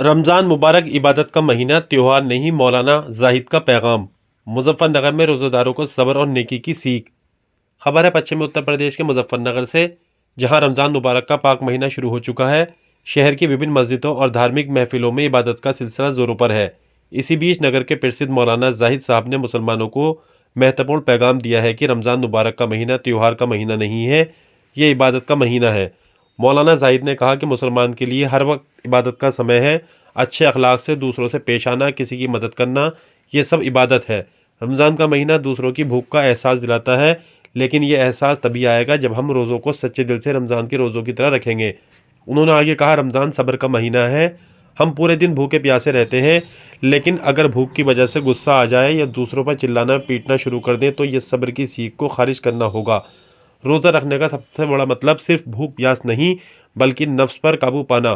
रमज़ान मुबारक इबादत का महीना त्यौहार नहीं, मौलाना जाहिद का पैगाम। मुजफ्फरनगर में रोज़ेदारों को सब्र और नेकी की सीख। खबर है पश्चिमी उत्तर प्रदेश के मुजफ्फरनगर से, जहां रमज़ान मुबारक का पाक महीना शुरू हो चुका है। शहर की विभिन्न मस्जिदों और धार्मिक महफिलों में इबादत का सिलसिला ज़ोरों पर है। इसी बीच नगर के प्रसिद्ध मौलाना जाहिद साहब ने मुसलमानों को महत्वपूर्ण पैगाम दिया है कि रमज़ान मुबारक का महीना त्यौहार का महीना नहीं है, ये इबादत का महीना है। मौलाना जाहिद ने कहा कि मुसलमान के लिए हर वक्त इबादत का समय है। अच्छे अखलाक से दूसरों से पेश आना, किसी की मदद करना, ये सब इबादत है। रमज़ान का महीना दूसरों की भूख का एहसास दिलाता है, लेकिन ये एहसास तभी आएगा जब हम रोज़ों को सच्चे दिल से रमज़ान के रोज़ों की तरह रखेंगे। उन्होंने आगे कहा, रमज़ान सब्र का महीना है। हम पूरे दिन भूखे प्यासे रहते हैं, लेकिन अगर भूख की वजह से गुस्सा आ जाए या दूसरों पर चिल्लाना पीटना शुरू कर दें तो ये सब्र की सीख को खारिज करना होगा। रोज़ा रखने का सबसे बड़ा मतलब सिर्फ भूख प्यास नहीं, बल्कि नफ्स पर काबू पाना,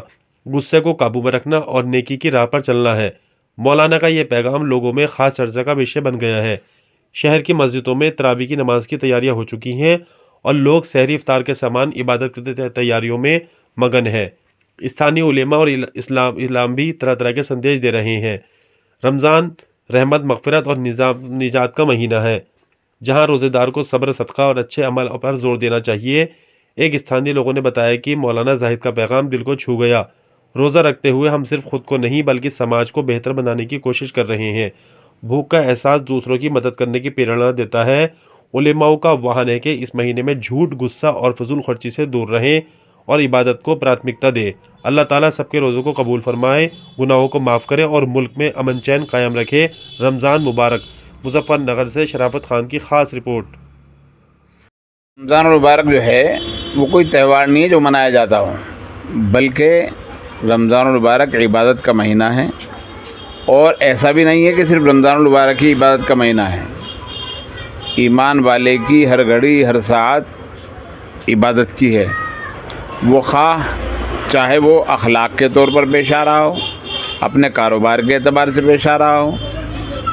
गुस्से को काबू में रखना और नेकी की राह पर चलना है। मौलाना का ये पैगाम लोगों में ख़ास चर्चा का विषय बन गया है। शहर की मस्जिदों में तरावी की नमाज की तैयारियां हो चुकी हैं और लोग सहरी इफ्तार के समान इबादत की तैयारियों में मगन है। स्थानीय उलेमा और इस्लाम भी तरह तरह के संदेश दे रहे हैं। रमज़ान रहमत, मग़फ़िरत और निजात का महीना है, जहां रोज़ेदार को सब्र, सदका और अच्छे अमल पर जोर देना चाहिए। एक स्थानीय लोगों ने बताया कि मौलाना जाहिद का पैगाम दिल को छू गया। रोज़ा रखते हुए हम सिर्फ खुद को नहीं बल्कि समाज को बेहतर बनाने की कोशिश कर रहे हैं। भूख का एहसास दूसरों की मदद करने की प्रेरणा देता है। उलेमाओं का आह्वान है कि इस महीने में झूठ, गुस्सा और फजूल खर्ची से दूर रहें और इबादत को प्राथमिकता दें। अल्लाह ताला सबके रोज़ों को कबूल फरमाए, गुनाहों को माफ़ करे और मुल्क में अमन चैन कायम रखे। रमज़ान मुबारक। मुजफ्फरनगर से शराफत खान की ख़ास रिपोर्ट। रमज़ान मुबारक जो है वो कोई त्यौहार नहीं है जो मनाया जाता हो, बल्कि रमज़ान मुबारक इबादत का महीना है। और ऐसा भी नहीं है कि सिर्फ रमज़ान मुबारक ही इबादत का महीना है। ईमान वाले की हर घड़ी हर साथ इबादत की है। वो चाहे वो अखलाक के तौर पर पेश आ रहा हो, अपने कारोबार के एतबार से पेश आ रहा हो,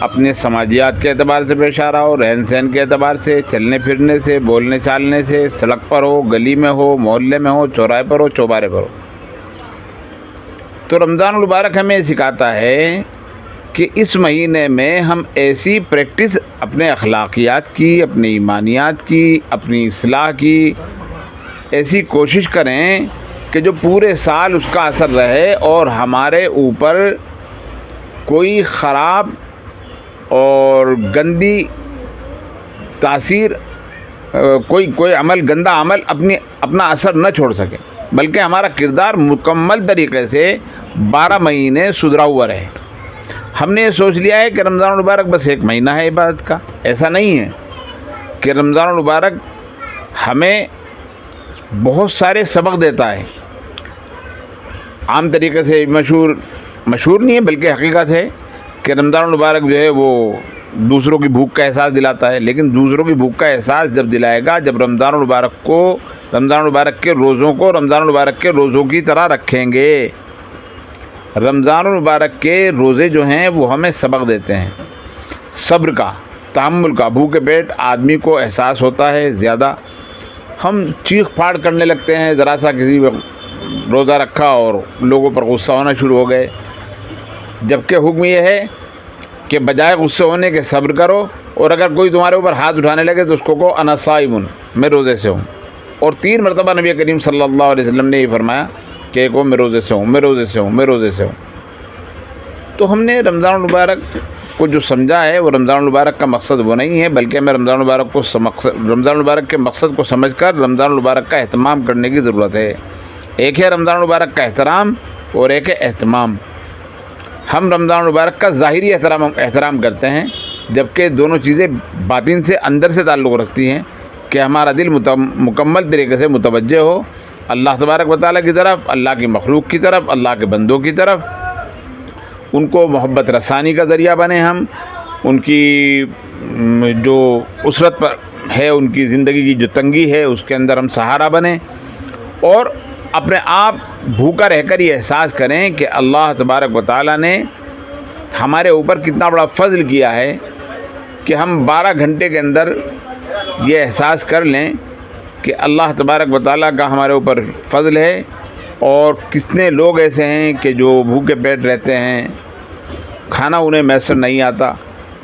अपने समाजियात के एतबार से पेश आ रहा हो, रहन सहन के एतबार से, चलने फिरने से, बोलने चालने से, सड़क पर हो, गली में हो, मोहल्ले में हो, चौराहे पर हो, चौबारे पर हो। तो रमज़ान मुबारक हमें सिखाता है कि इस महीने में हम ऐसी प्रैक्टिस अपने अखलाकियात की, अपनी ईमानियात की, अपनी इस्लाह की ऐसी कोशिश करें कि जो पूरे साल उसका असर रहे और हमारे ऊपर कोई ख़राब और गंदी तासीर, कोई अमल, गंदा अमल अपना असर न छोड़ सके, बल्कि हमारा किरदार मुकम्मल तरीके से 12 महीने सुधरा हुआ रहे। हमने ये सोच लिया है कि रमज़ान मुबारक बस एक महीना है इबादत का। ऐसा नहीं है कि रमज़ान मुबारक हमें बहुत सारे सबक देता है। आम तरीके से मशहूर नहीं है, बल्कि हकीकत है कि रमज़ान मुबारक जो है वो दूसरों की भूख का एहसास दिलाता है। लेकिन दूसरों की भूख का एहसास जब दिलाएगा जब रमज़ान मुबारक के रोज़ों को रमज़ान मुबारक के रोज़ों की तरह रखेंगे। रमज़ान मुबारक के रोज़े जो हैं वो हमें सबक देते हैं सब्र का, तहम्मुल का। भूखे पेट आदमी को एहसास होता है ज़्यादा। हम चीख फाड़ करने लगते हैं, ज़रा सा किसी रोज़ा रखा और लोगों पर गुस्सा होना शुरू हो गए, जबकि हुक्म ये है कि बजाय गुस्से होने के सब्र करो। और अगर कोई तुम्हारे ऊपर हाथ उठाने लगे तो उसको कहो अना साइमुन, मैं रोज़े से हूँ। और 3 मरतबा नबी करीम सल्लल्लाहु अलैहि वसल्लम ने ये फरमाया कि को मैं रोज़े से हूँ, मैं रोज़े से हूँ, मैं रोज़े से हूँ। तो हमने रमज़ान मुबारक को जो समझा है वो रमज़ान मुबारक का मकसद वो नहीं है, बल्कि हमें रमज़ान मुबारक के मकसद को समझकर रमज़ान मुबारक का एहतमाम करने की ज़रूरत है। एक है रमज़ान मुबारक का एहतराम और एक है एहतमाम। हम रमज़ान मुबारक का ज़ाहिरी एहतराम करते हैं, जबकि दोनों चीज़ें बातिन से, अंदर से ताल्लुक़ रखती हैं कि हमारा दिल मुकम्मल तरीके से मुतवज्जे हो अल्लाह तबारक व तआला की तरफ, अल्लाह की मखलूक की तरफ, अल्लाह के बंदों की तरफ। उनको मोहब्बत रसानी का ज़रिया बने हम, उनकी जो उसरत पर है, उनकी ज़िंदगी की जो तंगी है उसके अंदर हम सहारा बने और अपने आप भूखा रहकर ये एहसास करें कि अल्लाह तबारक व तआला ने हमारे ऊपर कितना बड़ा फ़ज़ल किया है कि हम 12 घंटे के अंदर ये एहसास कर लें कि अल्लाह तबारक व तआला का हमारे ऊपर फ़ज़ल है اور کتنے لوگ ایسے ہیں کہ جو بھوکے پیٹ رہتے ہیں، کھانا انہیں میسر نہیں آتا.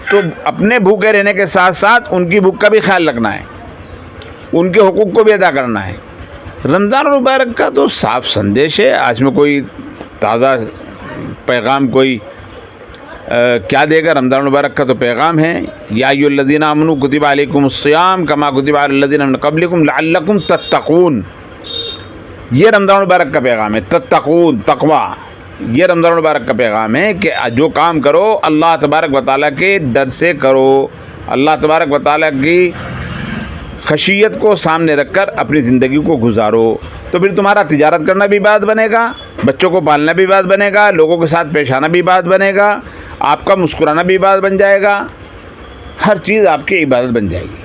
تو اپنے بھوکے رہنے کے ساتھ ساتھ ان کی بھوک کا بھی خیال رکھنا ہے، ان کے حقوق کو بھی ادا کرنا ہے. رمضان المبارک کا تو صاف سندیش ہے. آج میں کوئی تازہ پیغام کوئی کیا دے گا؟ رمضان المبارک کا تو پیغام ہے، یا ایھا الذین آمنوا کتب علیکم الصیام کما کتب علی الذین من قبلکم لعلکم تتقون. یہ رمضان المبارک کا پیغام ہے، تتقون، تقوی. یہ رمضان المبارک کا پیغام ہے کہ جو کام کرو اللہ تبارک و تعالیٰ کے ڈر سے کرو، اللہ تبارک و تعالیٰ کی خشیت کو سامنے رکھ کر اپنی زندگی کو گزارو. تو پھر تمہارا تجارت کرنا بھی عبادت بنے گا، بچوں کو پالنا بھی عبادت بنے گا، لوگوں کے ساتھ پیش آنا بھی عبادت بنے گا، آپ کا مسکرانا بھی عبادت بن جائے گا، ہر چیز آپ کی عبادت بن جائے گی.